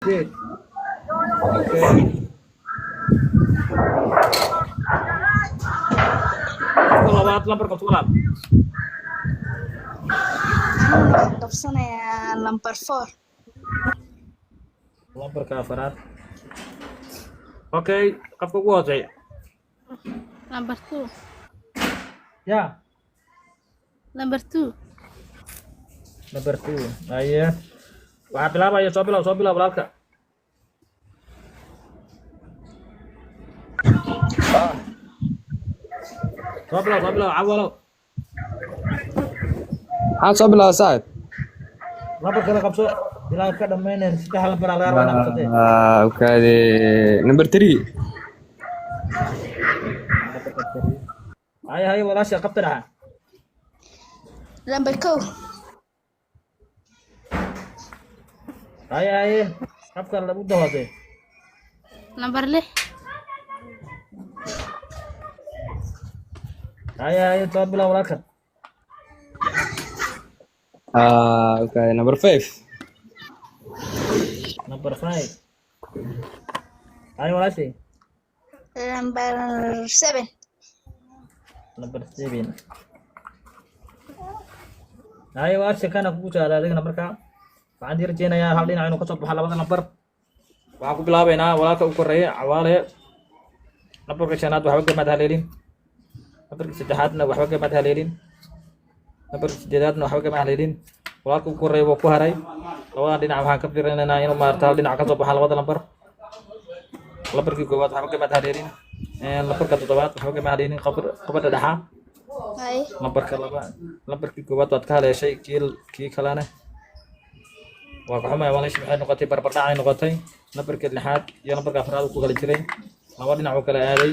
sideed. Okay. Qofka labaad lambarka tuulaad. Anigu waxaan qabsanayaa number 4. Lambarka afaraad. Okay, qofka ugu hooseeya. Number 2. Ya, Number 2. number 2. Aye. Waxaa bilaabaya soo bilow walaalka. Soo bilow cawalo. maxaa soo bilaaba saaxib Lambar kale qabso. Ilaa ka dhammaynayna saddex lambar laga rabaa inaad qabsatay. okaade number 3 Haye walaasha qabta dhaha. Number 2. Haye qabka lagu dawaasay. Number 6. Haye soo bilow walaalka. okaade number 5 Number 5. Haye walaasha. Number 7. Number 7. Haye walaasha kana kugu soo adigna markaa. Waxaan dirjeenayaa hal dhinac inuu ka soo baxo labada lambar. Waxaan ku bilaabaynaa walaalka ugu koreeya Cawaale. Lambarka shanaad waxba gamaad haleelin. Lambarka saddexaadna waxba gamaad haleelin. Lambarka siddeedaadna waxba gamaad haleelin. Walaalka ugu koreeya wuu ku haray. Labada dhinac waxaan ka fiirinaynaa inuu maarta hal dhinac ka soo baxo labada lambar. Lambarkii koowaad waxba gamaad haleelin. Lambarka toddobaad waxba gamaad haleelin qabadha dhaxa. Hay. Lambarkii koowaad waad ka haleeshay kii kalena. Waa xumahay walaasha waxay noqotay barbardhac ay noqotay. Lambarka lixaad iyo lambarka afraad ku kala jiray. Laba dhinac oo kala aaday.